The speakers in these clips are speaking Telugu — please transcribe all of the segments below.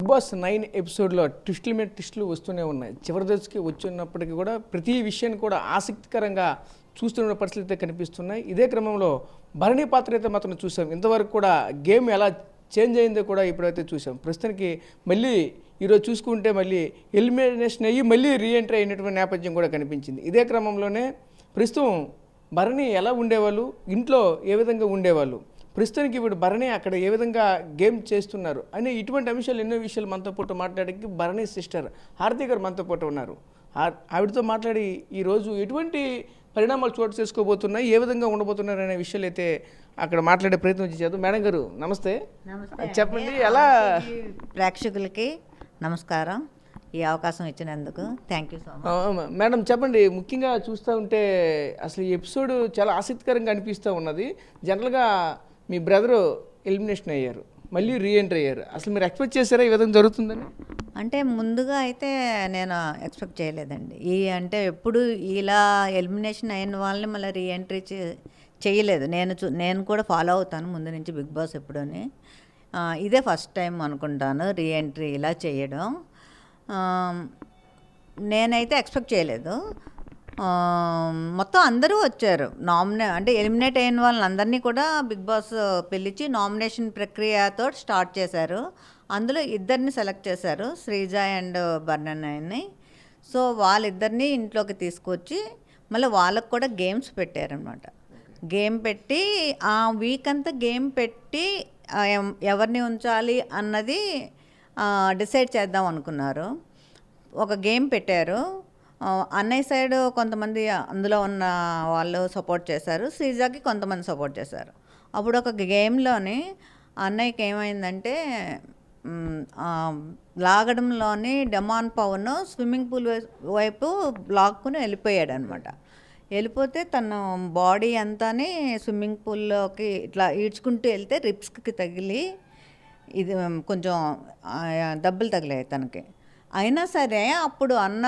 బాస్ 9 ఎపిసోడ్లో ట్విస్టుల మీద ట్విస్టులు వస్తూనే ఉన్నాయి. చివరి దశకి వచ్చినప్పటికీ కూడా ప్రతి విషయాన్ని కూడా ఆసక్తికరంగా చూస్తున్న పరిస్థితులు అయితే కనిపిస్తున్నాయి. ఇదే క్రమంలో భరణి పాత్ర అయితే మాత్రం చూసాం. ఇంతవరకు కూడా గేమ్ ఎలా చేంజ్ అయిందో కూడా ఇప్పుడైతే చూసాం. ప్రస్తుతానికి మళ్ళీ ఈరోజు చూసుకుంటే మళ్ళీ ఎలిమినేషన్ అయ్యి మళ్ళీ రీఎంట్రీ అయినటువంటి నేపథ్యం కూడా కనిపించింది. ఇదే క్రమంలోనే ప్రస్తుతం భరణి ఎలా ఉండేవాళ్ళు, ఇంట్లో ఏ విధంగా ఉండేవాళ్ళు, ప్రస్తుతానికి ఇప్పుడు భరణి అక్కడ ఏ విధంగా గేమ్ చేస్తున్నారు అని ఇటువంటి అంశాలు ఎన్నో విషయాలు మనతో పాటు మాట్లాడడానికి భరణి సిస్టర్ హారతి గారు మనతో పాటు ఉన్నారు. ఆవిడతో మాట్లాడి ఈరోజు ఎటువంటి పరిణామాలు చోటు చేసుకోబోతున్నాయి, ఏ విధంగా ఉండబోతున్నారు అనే విషయాలు అయితే అక్కడ మాట్లాడే ప్రయత్నం చేద్దాం. మేడం గారు నమస్తే. చెప్పండి, ఎలా ప్రేక్షకులకి నమస్కారం, ఈ అవకాశం ఇచ్చినందుకు thank you so much. Madam చెప్పండి, ముఖ్యంగా చూస్తూ ఉంటే అసలు ఈ ఎపిసోడ్ చాలా ఆసక్తికరంగా అనిపిస్తూ ఉన్నది. జనరల్గా మీ బ్రదరు ఎలిమినేషన్ అయ్యారు, మళ్ళీ రీఎంట్రీ అయ్యారు. అసలు మీరు ఎక్స్పెక్ట్ చేశారా ఈ విధంగా జరుగుతుందని? అంటే ముందుగా అయితే నేను ఎక్స్పెక్ట్ చేయలేదండి. అంటే ఎప్పుడు ఇలా ఎలిమినేషన్ అయిన వాళ్ళని మళ్ళీ రీఎంట్రీ చేయలేదు. నేను కూడా ఫాలో అవుతాను ముందు నుంచి బిగ్ బాస్ ఎప్పుడూని. ఇదే ఫస్ట్ టైం అనుకుంటాను రీఎంట్రీ ఇలా చేయడం. నేనైతే ఎక్స్పెక్ట్ చేయలేదు. మొత్తం అందరూ వచ్చారు. అంటే ఎలిమినేట్ అయిన వాళ్ళందరినీ కూడా బిగ్ బాస్ పిలిచి నామినేషన్ ప్రక్రియతో స్టార్ట్ చేశారు. అందులో ఇద్దరిని సెలెక్ట్ చేశారు, శ్రీజ అండ్ బర్ణని. సో వాళ్ళిద్దరిని ఇంట్లోకి తీసుకొచ్చి మళ్ళీ వాళ్ళకు కూడా గేమ్స్ పెట్టారనమాట. గేమ్ పెట్టి ఆ వీక్ అంతా గేమ్ పెట్టి ఎవరిని ఉంచాలి అన్నది డిసైడ్ చేద్దాం అనుకున్నారు. ఒక గేమ్ పెట్టారు. అన్నయ్య సైడ్ కొంతమంది అందులో ఉన్న వాళ్ళు సపోర్ట్ చేశారు, శ్రీజాకి కొంతమంది సపోర్ట్ చేశారు. అప్పుడు ఒక గేమ్లోని అన్నయ్యకి ఏమైందంటే లాగడంలోని డెమాన్ పవన్ స్విమ్మింగ్ పూల్ వైపు లాక్కుని వెళ్ళిపోయాడు అనమాట. వెళ్ళిపోతే తన బాడీ అంతానే స్విమ్మింగ్ పూల్లోకి ఇట్లా ఈడ్చుకుంటూ వెళ్తే రిప్స్కి తగిలి ఇది కొంచెం దెబ్బలు తగిలాయి తనకి. అయినా సరే అప్పుడు అన్న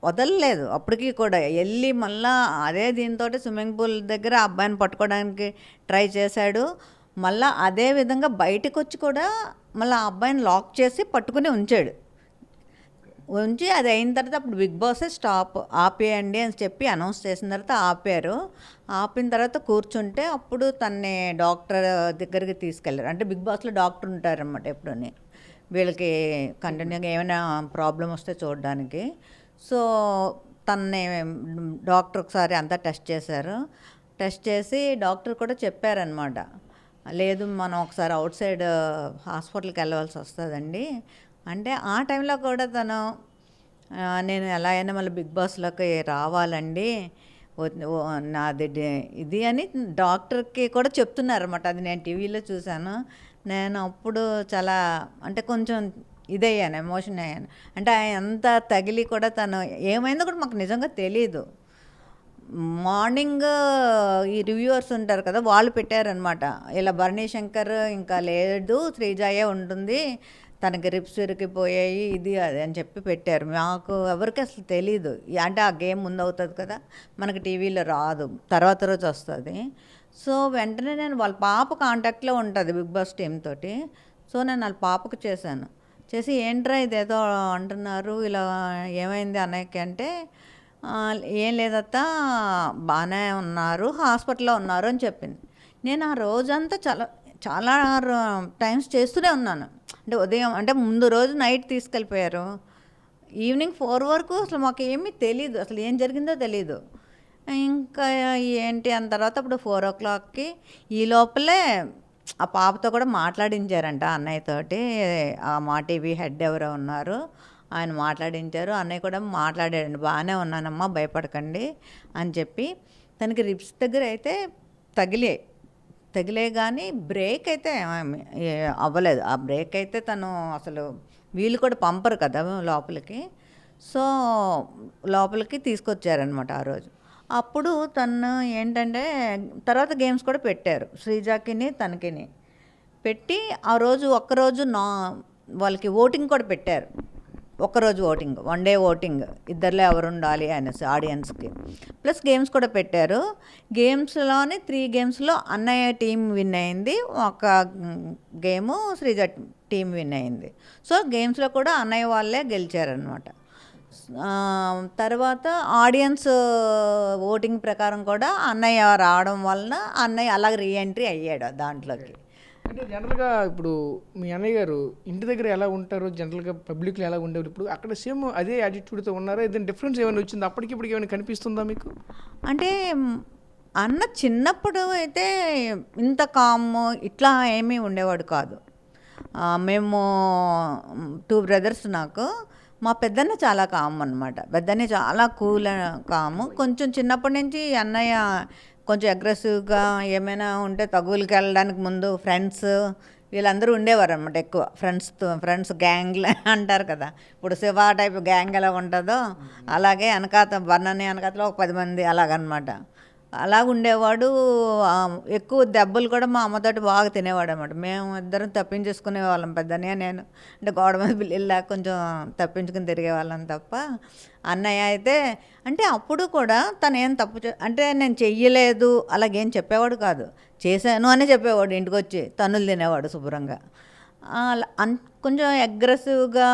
వదలలేదు. అప్పటికి కూడా వెళ్ళి మళ్ళీ అదే దీంతో స్విమ్మింగ్ పూల్ దగ్గర అబ్బాయిని పట్టుకోవడానికి ట్రై చేశాడు. మళ్ళీ అదే విధంగా బయటకు వచ్చి కూడా మళ్ళీ ఆ అబ్బాయిని లాక్ చేసి పట్టుకుని ఉంచి అది అయిన తర్వాత అప్పుడు బిగ్ బాస్ స్టాప్ ఆపేయండి అని చెప్పి అనౌన్స్ చేసిన తర్వాత ఆపారు. ఆపిన తర్వాత కూర్చుంటే అప్పుడు తన్ని డాక్టర్ దగ్గరికి తీసుకెళ్ళారు. అంటే బిగ్ బాస్లో డాక్టర్ ఉంటారన్నమాట ఎప్పుడని వీళ్ళకి కంటిన్యూగా ఏమైనా ప్రాబ్లం వస్తే చూడడానికి. సో తన్ని డాక్టర్ ఒకసారి అంతా టెస్ట్ చేశారు. టెస్ట్ చేసి డాక్టర్ కూడా చెప్పారనమాట, లేదు మనం ఒకసారి అవుట్ సైడ్ హాస్పిటల్కి వెళ్ళవలసి వస్తుందండి అంటే. ఆ టైంలో కూడా తను నేను ఎలా అయినా మళ్ళీ బిగ్ బాస్లోకి రావాలండి నాది ఇది అని డాక్టర్కి కూడా చెప్తున్నారన్నమాట. అది నేను టీవీలో చూశాను. నేను అప్పుడు చాలా అంటే కొంచెం ఇదయ్యాను, ఎమోషన్ అయ్యాను. అంటే ఎంత తగిలి కూడా తను ఏమైందో కూడా మాకు నిజంగా తెలీదు. మార్నింగ్ ఈ రివ్యూవర్స్ ఉంటారు కదా, వాళ్ళు పెట్టారనమాట, ఇలా భరణి శంకర్ ఇంకా లేదు, శ్రీజాయే ఉంటుంది, తనకి రిప్స్ విరిగిపోయాయి ఇది అది అని చెప్పి పెట్టారు. మాకు ఎవరికి అసలు తెలీదు. అంటే ఆ గేమ్ ముందు అవుతుంది కదా, మనకి టీవీలో రాదు, తర్వాత రోజు వస్తుంది. సో వెంటనే నేను వాళ్ళ పాప కాంటాక్ట్లో ఉంటుంది బిగ్ బాస్ టీమ్ తోటి. సో నేను వాళ్ళ పాపకు చేసి ఏంట్రా ఇదేదో అంటున్నారు, ఇలా ఏమైంది అన్నయ్యకి అంటే, ఏం లేదత్త బాగానే ఉన్నారు, హాస్పిటల్లో ఉన్నారు అని చెప్పింది. నేను ఆ రోజంతా చాలా టైమ్స్ చేస్తూనే ఉన్నాను. అంటే ఉదయం అంటే ముందు రోజు నైట్ తీసుకెళ్ళిపోయారు, ఈవినింగ్ 4 వరకు అసలు మాకు ఏమీ తెలీదు, అసలు ఏం జరిగిందో తెలీదు. ఇంకా ఏంటి అన్న తర్వాత అప్పుడు 4 o'clockకి ఈ లోపలే ఆ పాపతో కూడా మాట్లాడించారంట అన్నయ్యతోటి. ఆ మా టీవీ హెడ్ ఎవరో ఉన్నారు, ఆయన మాట్లాడించారు. అన్నయ్య కూడా మాట్లాడాడండి, బాగానే ఉన్నానమ్మా భయపడకండి అని చెప్పి. తనకి రిప్స్ దగ్గర అయితే తగిలే కానీ బ్రేక్ అయితే అవ్వలేదు. ఆ బ్రేక్ అయితే తను అసలు వీళ్ళు కూడా పంపరు కదా లోపలికి. సో లోపలికి తీసుకొచ్చారనమాట ఆ రోజు. అప్పుడు తను ఏంటంటే తర్వాత గేమ్స్ కూడా పెట్టారు, శ్రీజాకిని తనకిని పెట్టి ఆ రోజు ఒక్కరోజు వాళ్ళకి ఓటింగ్ కూడా పెట్టారు. ఒక్కరోజు ఓటింగ్, 1 డే ఓటింగ్, ఇద్దరిలో ఎవరు ఉండాలి అనేసి ఆడియన్స్కి. ప్లస్ గేమ్స్ కూడా పెట్టారు. గేమ్స్లోని 3 గేమ్స్లో అన్నయ్య టీం విన్ అయింది, ఒక గేము శ్రీజ టీం విన్ అయింది. సో గేమ్స్లో కూడా అన్నయ్య వాళ్ళే గెలిచారనమాట. తర్వాత ఆడియన్స్ ఓటింగ్ ప్రకారం కూడా అన్నయ్య రావడం వలన అన్నయ్య అలాగ రీఎంట్రీ అయ్యాడు దాంట్లోకి. అంటే జనరల్గా ఇప్పుడు మీ అన్నయ్య గారు ఇంటి దగ్గర ఎలా ఉంటారు, జనరల్గా పబ్లిక్లో ఎలా ఉండేవారు, ఇప్పుడు అక్కడ సేమ్ అదే యాటిట్యూడ్తో ఉన్నారా, ఏదైనా డిఫరెన్స్ ఏమైనా వచ్చింది అప్పటికిప్పటికి ఏమైనా కనిపిస్తుందా మీకు? అంటే అన్న చిన్నప్పుడు అయితే ఇంత కాము ఇట్లా ఏమీ ఉండేవాడు కాదు. మేము 2 బ్రదర్స్ నాకు. మా పెద్దన్న చాలా కామ్ అనమాట. పెద్దన్న చాలా కూల్ కాము. కొంచెం చిన్నప్పటి నుంచి అన్నయ్య కొంచెం అగ్రెసివ్గా ఏమైనా ఉంటే తగులుకి వెళ్ళడానికి ముందు ఫ్రెండ్స్ వీళ్ళందరూ ఉండేవారు అనమాట. ఎక్కువ ఫ్రెండ్స్ గ్యాంగ్లు అంటారు కదా, ఇప్పుడు శివ టైప్ గ్యాంగ్ ఎలా ఉంటుందో అలాగే బర్ణని వెనకాతలో ఒక 10 మంది అలాగనమాట. అలా ఉండేవాడు. ఎక్కువ దెబ్బలు కూడా మా అమ్మతోటి బాగా తినేవాడు అనమాట. మేము ఇద్దరం తప్పించేసుకునే వాళ్ళం, పెద్దనే నేను. అంటే గోడ మీద బిల్లిలా కొంచెం తప్పించుకుని తిరిగేవాళ్ళం తప్ప. అన్నయ్య అయితే అంటే అప్పుడు కూడా తను ఏం తప్పు అంటే నేను చెయ్యలేదు అలాగేం చెప్పేవాడు కాదు. చేశాను అని చెప్పేవాడు, ఇంటికి వచ్చి తన్నులు తినేవాడు శుభ్రంగా. కొంచెం అగ్రెసివ్గా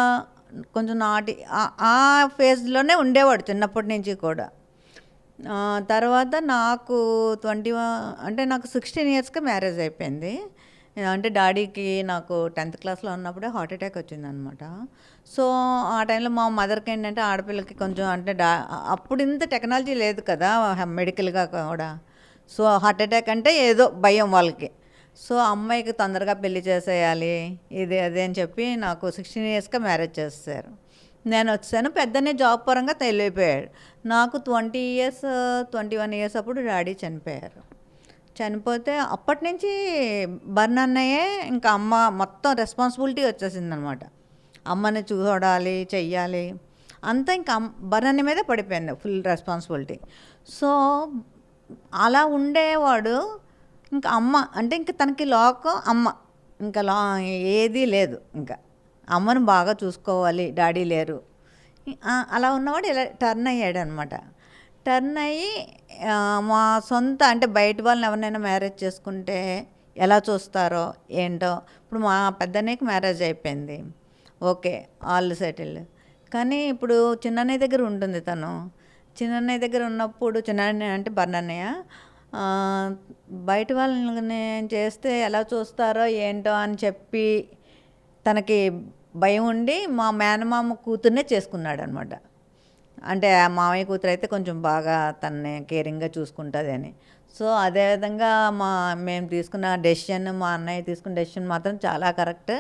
కొంచెం ఆ ఫేజ్లోనే ఉండేవాడు చిన్నప్పటి నుంచి కూడా. తర్వాత నాకు 16 ఇయర్స్కి మ్యారేజ్ అయిపోయింది. అంటే డాడీకి నాకు 10th క్లాస్లో ఉన్నప్పుడే హార్ట్ అటాక్ వచ్చిందనమాట. సో ఆ టైంలో మా మదర్కి ఏంటంటే ఆడపిల్లకి కొంచెం అంటే అప్పుడు ఇంత టెక్నాలజీ లేదు కదా మెడికల్గా కూడా. సో హార్ట్ అటాక్ అంటే ఏదో భయం వాళ్ళకి. సో అమ్మాయికి తొందరగా పెళ్లి చేసేయాలి ఇది అదే అని చెప్పి నాకు 16 ఇయర్స్కి మ్యారేజ్ చేస్తారు. నేను వచ్చాను. పెద్దనే జాబ్ పరంగా వెళ్ళిపోయాడు. నాకు 21 ఇయర్స్ అప్పుడు డాడీ చనిపోయారు. చనిపోతే అప్పటి నుంచి బర్నన్నయ్యే ఇంకా అమ్మ మొత్తం రెస్పాన్సిబిలిటీ వచ్చేసిందనమాట. అమ్మని చూడాలి, చెయ్యాలి అంతా ఇంకా బర్నన్న మీదే పడిపోయింది ఫుల్ రెస్పాన్సిబిలిటీ. సో అలా ఉండేవాడు. ఇంకా అమ్మ అంటే ఇంకా తనకి లోకం అమ్మ, ఇంకా ఏదీ లేదు. ఇంకా అమ్మను బాగా చూసుకోవాలి, డాడీ లేరు. అలా ఉన్నవాడు ఇలా టర్న్ అయ్యాడు అనమాట. టర్న్ అయ్యి మా సొంత అంటే బయట వాళ్ళని ఎవరినైనా మ్యారేజ్ చేసుకుంటే ఎలా చూస్తారో ఏంటో. ఇప్పుడు మా పెద్దన్నయ్యకి మ్యారేజ్ అయిపోయింది, ఓకే ఆల్ సెటిల్డ్. కానీ ఇప్పుడు చిన్నన్నయ్య దగ్గర ఉంటుంది తను. చిన్నన్నయ్య దగ్గర ఉన్నప్పుడు చిన్నన్నయ్య అంటే బర్నన్నయ్య బయట వాళ్ళని చేస్తే ఎలా చూస్తారో ఏంటో అని చెప్పి తనకి భయం ఉండి మా మేనమామ కూతుర్నే చేసుకున్నాడు అనమాట. అంటే మామయ్య కూతురు అయితే కొంచెం బాగా తనని కేరింగ్గా చూసుకుంటుంది అని. సో అదేవిధంగా మేము తీసుకున్న డెసిషన్, మా అన్నయ్య తీసుకున్న డెసిషన్ మాత్రం చాలా కరెక్ట్.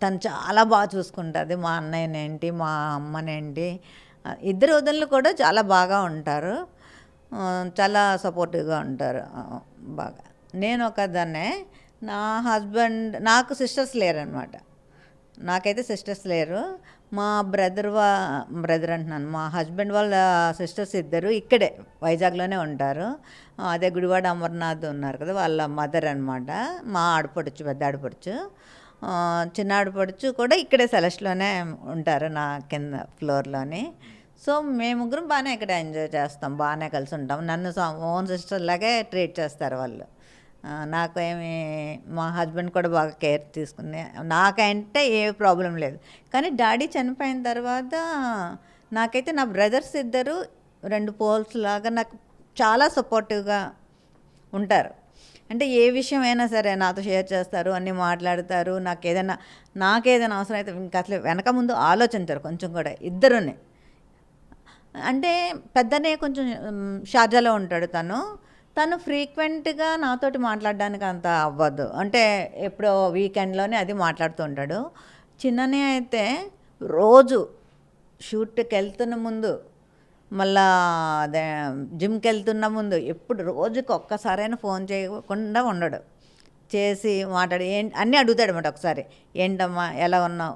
తను చాలా బాగా చూసుకుంటుంది మా అన్నయ్యనేంటి మా అమ్మనేంటి. ఇద్దరు వదినలు కూడా చాలా బాగా ఉంటారు, చాలా సపోర్టివ్గా ఉంటారు బాగా. నేను ఒకదాన్నే. నా హస్బెండ్ నాకు సిస్టర్స్ లేరనమాట. నాకైతే సిస్టర్స్ లేరు. మా బ్రదర్ అంటున్నాను, మా హస్బెండ్ వాళ్ళ సిస్టర్స్ ఇద్దరు ఇక్కడే వైజాగ్లోనే ఉంటారు. అదే గుడివాడ అమర్నాథ్ ఉన్నారు కదా, వాళ్ళ మదర్ అనమాట. మా ఆడపడుచు, పెద్ద ఆడపడుచు, చిన్న ఆడపడుచు కూడా ఇక్కడే సెలెస్ట్లోనే ఉంటారు, నా కింద ఫ్లోర్లోని. సో మేము ముగ్గురం బాగానే ఇక్కడ ఎంజాయ్ చేస్తాం, బాగానే కలిసి ఉంటాం. నన్ను ఓన్ సిస్టర్ లాగే ట్రీట్ చేస్తారు వాళ్ళు. నాకు మా హస్బెండ్ కూడా బాగా కేర్ తీసుకుని, నాకంటే ఏ ప్రాబ్లం లేదు. కానీ డాడీ చనిపోయిన తర్వాత నాకైతే నా బ్రదర్స్ ఇద్దరు 2 పోల్స్ లాగా నాకు చాలా సపోర్టివ్గా ఉంటారు. అంటే ఏ విషయం అయినా సరే నాతో షేర్ చేస్తారు, అన్నీ మాట్లాడతారు. నాకేదైనా అవసరం అయితే ఇంకా అసలు వెనక ముందు ఆలోచించారు కొంచెం కూడా ఇద్దరుని. అంటే పెద్దనే కొంచెం షార్జాలో ఉంటాడు తను ఫ్రీక్వెంట్గా నాతోటి మాట్లాడడానికి అంత అవ్వదు. అంటే ఎప్పుడో వీకెండ్లోనే అది మాట్లాడుతూ ఉంటాడు. చిన్ననే అయితే రోజు షూట్కి వెళ్తున్న ముందు, మళ్ళా అదే జిమ్కి వెళ్తున్న ముందు, ఎప్పుడు రోజుకి ఒక్కసారైనా ఫోన్ చేయకుండా ఉండడు. చేసి మాట్లాడి అన్నీ అడుగుతాడు అన్నమాట. ఒకసారి ఏంటమ్మా ఎలా ఉన్నావు,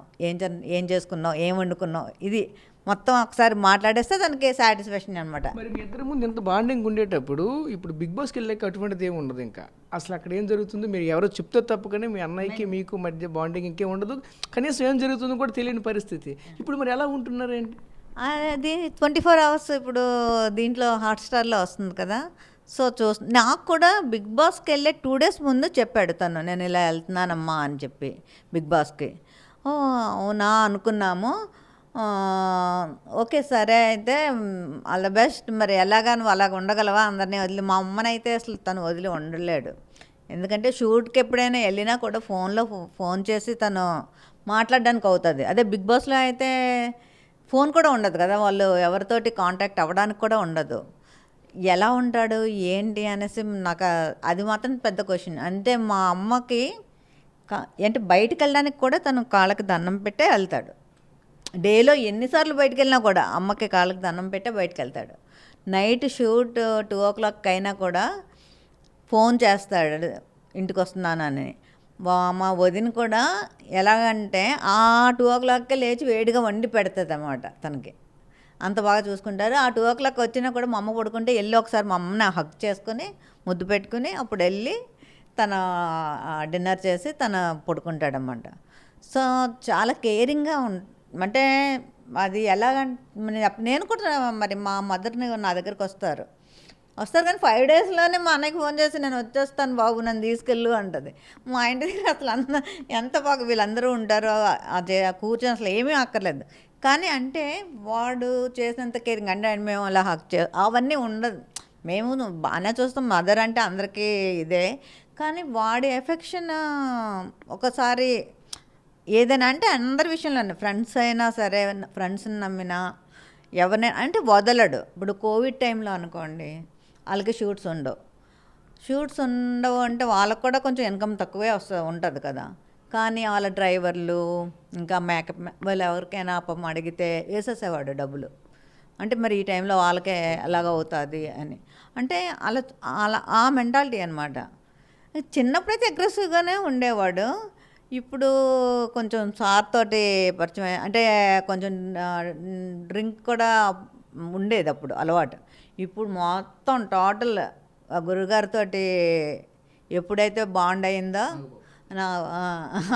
ఏం చేసుకున్నావు, ఏం వండుకున్నావు, ఇది మొత్తం ఒకసారి మాట్లాడేస్తే దానికి సాటిస్ఫాక్షన్ అనమాట. మరి మీ ఇద్దరి ముందు ఇంత బాండింగ్ ఉండేటప్పుడు ఇప్పుడు బిగ్ బాస్కి వెళ్ళాక అటువంటిది ఏమి ఉండదు. ఇంకా అసలు అక్కడ ఏం జరుగుతుందో మీరు ఎవరో చెప్తే తప్ప కానీ మీ అన్నయ్యకి మీకు మధ్య బాండింగ్ ఇంకేం ఉండదు. కనీసం ఏం జరుగుతుందో కూడా తెలియని పరిస్థితి. ఇప్పుడు మరి ఎలా ఉంటున్నారేంటి? అది 24 అవర్స్ ఇప్పుడు దీంట్లో హాట్‌స్టార్‌లో వస్తుంది కదా! సో నాకు కూడా బిగ్ బాస్‌కి వెళ్ళే 2 డేస్ ముందు చెప్పాడు తను. నేను ఇలా వెళ్తున్నానమ్మా అని చెప్పి బిగ్ బాస్‌కి. ఓహ్! అవునా అనుకున్నాము. ఓకే. సరే అయితే ఆల్ ద బెస్ట్. మరి ఎలాగా నువ్వు అలాగ ఉండగలవా అందరిని వదిలి? మా అమ్మనైతే అసలు తను వదిలి ఉండలేడు. ఎందుకంటే షూట్‌కి ఎప్పుడైనా వెళ్ళినా కూడా ఫోన్ చేసి తను మాట్లాడడానికి అవుతుంది. అదే బిగ్ బాస్‌లో అయితే ఫోన్ కూడా ఉండదు కదా! వాళ్ళు ఎవరితోటి కాంటాక్ట్ అవ్వడానికి కూడా ఉండదు. ఎలా ఉంటాడు ఏంటి అనేసి నాకు అది మాత్రం పెద్ద క్వశ్చన్. అంటే మా అమ్మకి అంటే బయటికి వెళ్ళడానికి కూడా తను కాళ్ళకి దండం పెట్టే వెళ్తాడు. డేలో ఎన్నిసార్లు బయటికి వెళ్ళినా కూడా అమ్మకి కాళ్ళకి దండం పెట్టే బయటికి వెళ్తాడు. నైట్ షూట్ 2:00 అయినా కూడా ఫోన్ చేస్తాడు ఇంటికి వస్తున్నానని. మా వదిన కూడా ఎలాగంటే ఆ 2:00కే లేచి వేడిగా వండి పెడుతుంది అన్నమాట తనకి. అంత బాగా చూసుకుంటారు. ఆ 2:00 వచ్చినా కూడా మా అమ్మ పడుకుంటే వెళ్ళి ఒకసారి మా అమ్మని హగ్ చేసుకొని ముద్దు పెట్టుకుని అప్పుడు వెళ్ళి తన డిన్నర్ చేసి తన పడుకుంటాడన్నమాట. సో చాలా కేరింగ్గా అంటే అది ఎలాగంటే నేను కూడా మరి మా మదర్ని నా దగ్గరికి వస్తారు కానీ 5 డేస్లోనే మా అన్నయ్యకి ఫోన్ చేసి నేను వచ్చేస్తాను బాబు నన్ను తీసుకెళ్ళు అంటది. మా ఇంటి దగ్గర అసలు ఎంత బాగా వీళ్ళందరూ ఉంటారో అదే కూర్చొని అసలు ఏమీ అక్కర్లేదు. కానీ అంటే వాడు చేసినంత కేరింగ్ అంటే మేము అలా అవన్నీ ఉండదు. మేము బాగానే చూస్తాం. మదర్ అంటే అందరికీ ఇదే. కానీ వాడి ఎఫెక్షన్ ఒకసారి ఏదైనా అంటే అందరి విషయంలో ఫ్రెండ్స్ అయినా సరే ఫ్రెండ్స్ని నమ్మినా ఎవరినైనా అంటే వదలడు. ఇప్పుడు కోవిడ్ టైంలో అనుకోండి వాళ్ళకి షూట్స్ ఉండవు అంటే వాళ్ళకు కూడా కొంచెం ఇన్కమ్ తక్కువే ఉంటుంది కదా. కానీ వాళ్ళ డ్రైవర్లు ఇంకా మేకప్ వాళ్ళు ఎవరికైనా పాపం అడిగితే వేసేసేవాడు డబ్బులు. అంటే మరి ఈ టైంలో వాళ్ళకే అలాగ అవుతుంది అని. అంటే అలా అలా ఆ మెంటాలిటీ అనమాట. చిన్నప్పుడైతే అగ్రెసివ్గానే ఉండేవాడు. ఇప్పుడు కొంచెం సార్ తోటి పరిచయం అంటే కొంచెం డ్రింక్ కూడా ఉండేది అప్పుడు అలవాటు. ఇప్పుడు మొత్తం టోటల్ గురుగారితో ఎప్పుడైతే బాండ్ అయిందో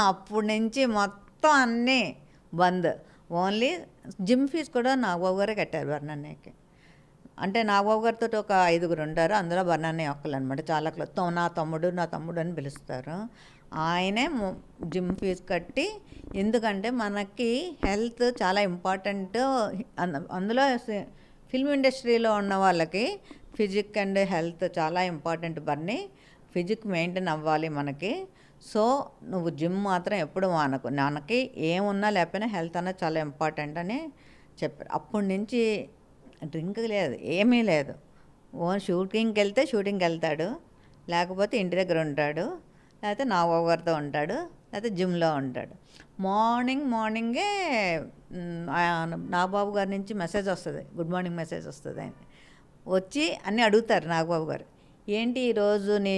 అప్పటి నుంచి మొత్తం అన్నీ బంద్. ఓన్లీ జిమ్ ఫీజు కూడా నాగబాబు గారే కట్టారు బర్ణన్నయ్యకి. అంటే నాగబాబు గారితో ఒక 5గురు ఉంటారు. అందులో బర్ణన్నయ్య ఒక్కళ్ళు అనమాట. చాలా క్లోజ్. నా తమ్ముడు అని పిలుస్తారు. ఆయనే జిమ్ ఫీజు కట్టి, ఎందుకంటే మనకి హెల్త్ చాలా ఇంపార్టెంట్. అందులో ఫిల్మ్ ఇండస్ట్రీలో ఉన్న వాళ్ళకి ఫిజిక్ అండ్ హెల్త్ చాలా ఇంపార్టెంట్. బర్నీ ఫిజిక్ మెయింటైన్ అవ్వాలి మనకి. సో నువ్వు జిమ్ మాత్రం ఎప్పుడు మానకు. మనకి ఏమున్నా లేకపోయినా హెల్త్ అన్నది చాలా ఇంపార్టెంట్ అని చెప్పారు. అప్పటి నుంచి డ్రింక్ లేదు, ఏమీ లేదు. షూటింగ్కి వెళ్తే షూటింగ్కి వెళ్తాడు, లేకపోతే ఇంటి దగ్గర ఉంటాడు, లేకపోతే నాగబాబు గారితో ఉంటాడు, లేకపోతే జిమ్లో ఉంటాడు. మార్నింగే నాగబాబు గారి నుంచి మెసేజ్ వస్తుంది, గుడ్ మార్నింగ్ మెసేజ్ వస్తుంది. ఆయన వచ్చి అన్నీ అడుగుతారు నాగబాబు గారు. ఏంటి ఈరోజు నీ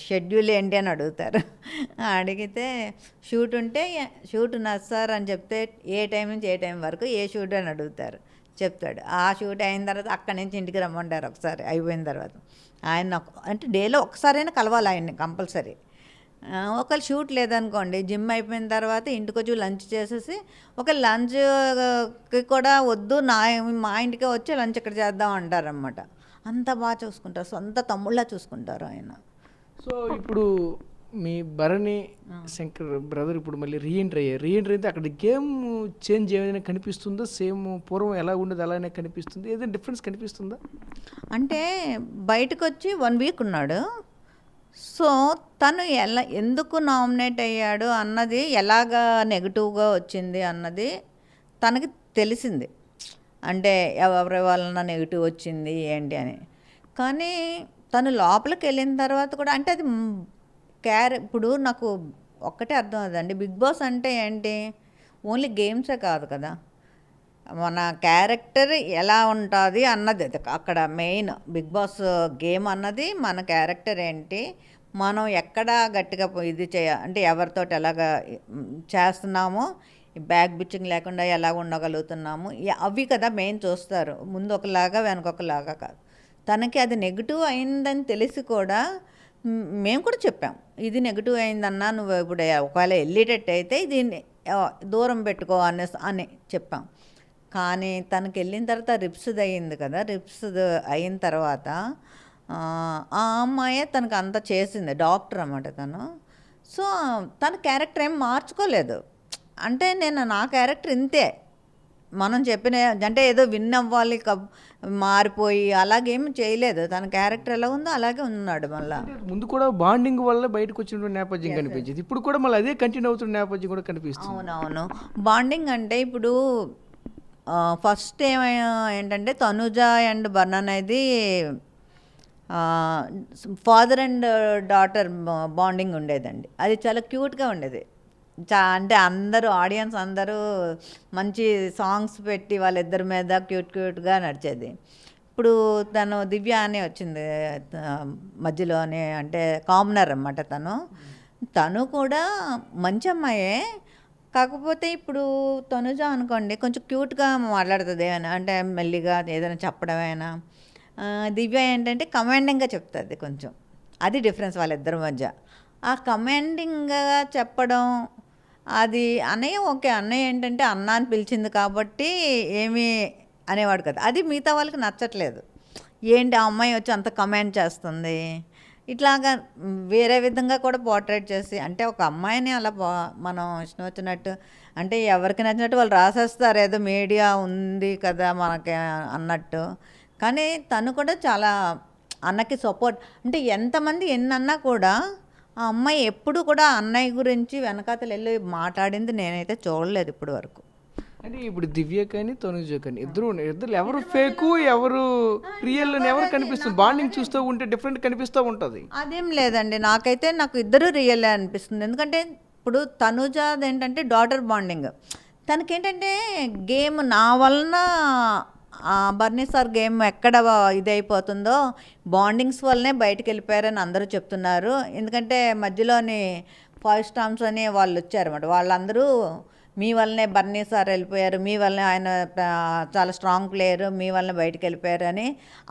షెడ్యూల్ ఏంటి అని అడుగుతారు. అడిగితే షూట్ ఉంటే షూట్ ఉన్నది సార్ అని చెప్తే ఏ టైం నుంచి ఏ టైం వరకు ఏ షూట్ అని అడుగుతారు. చెప్తాడు. ఆ షూట్ అయిన తర్వాత అక్కడి నుంచి ఇంటికి రమ్మంటారు. ఒకసారి అయిపోయిన తర్వాత ఆయన అంటే డేలో ఒకసారైనా కలవాలి ఆయన్ని కంపల్సరీ. ఒకవేళ షూట్ లేదనుకోండి, జిమ్ అయిపోయిన తర్వాత ఇంటికి వచ్చి లంచ్ చేసేసి, ఒక లంచ్కి కూడా వద్దు మా ఇంటికే వచ్చి లంచ్ ఇక్కడ చేద్దాం అంటారనమాట. అంత బాగా చూసుకుంటారు, సొంత తమ్ముళ్ళ చూసుకుంటారు ఆయన. సో ఇప్పుడు మీ భరణి శంకర్ బ్రదర్ ఇప్పుడు మళ్ళీ రీఎంట్రీ అయితే అక్కడ గేమ్ చేంజ్ ఏమైనా కనిపిస్తుందా? సేమ్ పూర్వం ఎలా ఉండదు అలానే కనిపిస్తుంది? ఏదైనా డిఫరెన్స్ కనిపిస్తుందా? అంటే బయటకు వచ్చి 1 వీక్ ఉన్నాడు. సో తను ఎందుకు నామినేట్ అయ్యాడు అన్నది, ఎలాగా నెగిటివ్గా వచ్చింది అన్నది తనకి తెలిసింది. అంటే ఎవరి వలన నెగిటివ్ వచ్చింది ఏంటి అని. కానీ తను లోపలికి వెళ్ళిన తర్వాత కూడా అంటే అది ఇప్పుడు నాకు ఒక్కటే అర్థం అవుతుందండి, బిగ్ బాస్ అంటే ఏంటి, ఓన్లీ గేమ్సే కాదు కదా, మన క్యారెక్టర్ ఎలా ఉంటుంది అన్నది అక్కడ మెయిన్. బిగ్ బాస్ గేమ్ అన్నది మన క్యారెక్టర్ ఏంటి, మనం ఎక్కడ గట్టిగా ఇది అంటే ఎవరితోటి ఎలాగా చేస్తున్నామో, ఈ బ్యాక్ బిచ్చింగ్ లేకుండా ఎలా ఉండగలుగుతున్నాము అవి కదా మెయిన్ చూస్తారు. ముందు ఒకలాగా వెనకొకలాగా కాదు. తనకి అది నెగిటివ్ అయిందని తెలిసి కూడా మేము కూడా చెప్పాం, ఇది నెగిటివ్ అయిందన్నా నువ్వు ఇప్పుడు ఒకవేళ వెళ్ళేటట్టు అయితే దీన్ని దూరం పెట్టుకో అని చెప్పాం. కానీ తనకి వెళ్ళిన తర్వాత రిప్స్ది అయింది కదా, రిప్స్ది అయిన తర్వాత ఆ అమ్మాయే తనకు అంత చేసింది, డాక్టర్ అన్నమాట తను. సో తన క్యారెక్టర్ ఏం మార్చుకోలేదు. అంటే నా క్యారెక్టర్ ఇంతే, మనం చెప్పిన అంటే ఏదో విన్ అవ్వాలి మారిపోయి అలాగేమి చేయలేదు. తన క్యారెక్టర్ ఎలా ఉందో అలాగే ఉన్నాడు. మళ్ళీ ముందు కూడా బాండింగ్ వల్ల బయటకు వచ్చినటువంటి నేపథ్యం కనిపించింది, ఇప్పుడు కూడా మళ్ళీ అదే కంటిన్యూ అవుతున్న నేపథ్యం కూడా కనిపిస్తుంది. అవునవును, బాండింగ్ అంటే ఇప్పుడు ఫస్ట్ ఏంటంటే తనుజ అండ్ బర్న్ అనేది ఫాదర్ అండ్ డాటర్ బాండింగ్ ఉండేదండి. అది చాలా క్యూట్గా ఉండేది. అంటే అందరూ ఆడియన్స్ అందరూ మంచి సాంగ్స్ పెట్టి వాళ్ళిద్దరి మీద క్యూట్గా నడిచేది. ఇప్పుడు తను దివ్య అని వచ్చింది మధ్యలోనే, అంటే కామనర్ అన్నమాట. తను కూడా మంచి అమ్మాయే. కాకపోతే ఇప్పుడు తనుజ అనుకోండి కొంచెం క్యూట్గా మాట్లాడుతుంది ఏమైనా, అంటే మెల్లిగా ఏదైనా చెప్పడమైనా. దివ్య ఏంటంటే కమాండింగ్గా చెప్తుంది కొంచెం, అది డిఫరెన్స్ వాళ్ళిద్దరి మధ్య. ఆ కమాండింగ్గా చెప్పడం అది అన్నయ్య ఓకే, అన్నయ్య ఏంటంటే అన్న అని పిలిచింది కాబట్టి ఏమీ అనేవాడు కదా, అది మిగతా వాళ్ళకి నచ్చట్లేదు. ఏంటి ఆ అమ్మాయి వచ్చి అంత కమాండ్ చేస్తుంది, ఇట్లాగా వేరే విధంగా కూడా పోర్ట్రేట్ చేసి, అంటే ఒక అమ్మాయిని అలా మనం ఇష్టం వచ్చినట్టు, అంటే ఎవరికి నచ్చినట్టు వాళ్ళు రాసేస్తారు, ఏదో మీడియా ఉంది కదా మనకి అన్నట్టు. కానీ తను కూడా చాలా అన్నకి సపోర్ట్, అంటే ఎంతమంది ఎన్నన్నా కూడా ఆ అమ్మాయి ఎప్పుడు కూడా అన్నయ్య గురించి వెనకాతలు వెళ్ళి మాట్లాడింది నేనైతే చూడలేదు ఇప్పటి వరకు. అంటే ఇప్పుడు దివ్య కానీ తనుజ కానీ ఇద్దరు ఎవరు ఫేకు ఎవరు రియల్ అని ఎవరు కనిపిస్తుంది, బాండింగ్ చూస్తూ ఉంటే డిఫరెంట్ కనిపిస్తూ ఉంటుంది. అదేం లేదండి, నాకు ఇద్దరు రియల్ అనిపిస్తుంది. ఎందుకంటే ఇప్పుడు తనుజది ఏంటంటే డాటర్ బాండింగ్, తనకేంటంటే గేమ్ నా వలన బర్నీ సార్ గేమ్ ఎక్కడ ఇదైపోతుందో బాండింగ్స్ వల్లనే బయటకు వెళ్ళిపోయారని అందరూ చెప్తున్నారు. ఎందుకంటే మధ్యలోని ఫైవ్ స్టార్మ్స్ అని వాళ్ళు వచ్చారన్నమాట, వాళ్ళందరూ మీ వల్లనే బర్నీ సార్ వెళ్ళిపోయారు, మీ వల్లనే ఆయన చాలా స్ట్రాంగ్ ప్లేయర్, మీ వల్లనే బయటకు వెళ్ళిపోయారు అని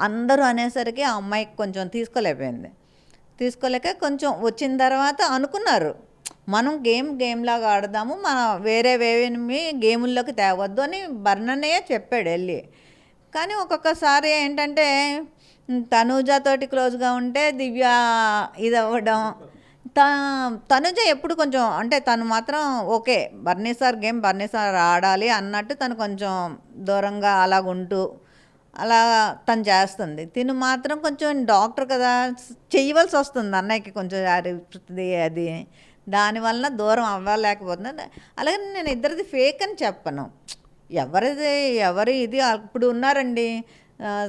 అందరూ అనేసరికి ఆ అమ్మాయికి కొంచెం తీసుకోలేక కొంచెం వచ్చిన తర్వాత అనుకున్నారు మనం గేమ్ లాగా ఆడదాము, మన వేరేవేమి గేముల్లోకి తేవద్దు అని బర్నన్నయ్య చెప్పాడు వెళ్ళి. కానీ ఒక్కొక్కసారి ఏంటంటే తనుజతోటి క్లోజ్గా ఉంటే దివ్య ఇది అవ్వడం, తనుజ ఎప్పుడు కొంచెం అంటే తను మాత్రం ఓకే బర్నీ సార్ ఆడాలి అన్నట్టు తను కొంచెం దూరంగా అలాగుంటూ అలా తను చేస్తుంది. తిను మాత్రం కొంచెం డాక్టర్ కదా చేయవలసి వస్తుంది అన్నయ్యకి కొంచెం అది, దానివల్ల దూరం అవ్వలేకపోతుంది. అలాగే నేను ఇద్దరిది ఫేక్ అని చెప్పను, ఎవరి ఇది ఇప్పుడు ఉన్నారండి.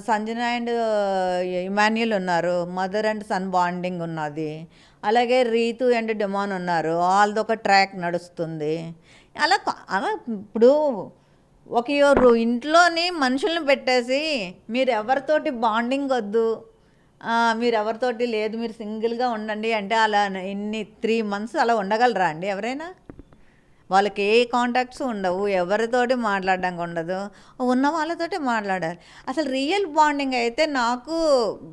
సంజన అండ్ ఇమాన్యుల్ ఉన్నారు, మదర్ అండ్ సన్ బాండింగ్ ఉన్నది. అలాగే రీతు అండ్ డెమాన్ ఉన్నారు, వాళ్ళది ఒక ట్రాక్ నడుస్తుంది. అలా ఇప్పుడు ఒక ఇంట్లోని మనుషుల్ని పెట్టేసి మీరు ఎవరితోటి బాండింగ్ వద్దు, మీరు ఎవరితోటి లేదు, మీరు సింగిల్గా ఉండండి అంటే అలా 3 months అలా ఉండగలరా అండి ఎవరైనా? వాళ్ళకి ఏ కాంటాక్ట్స్ ఉండవు, ఎవరితోటి మాట్లాడడానికి ఉండదు, ఉన్న వాళ్ళతోటి మాట్లాడాలి. అసలు రియల్ బాండింగ్ అయితే నాకు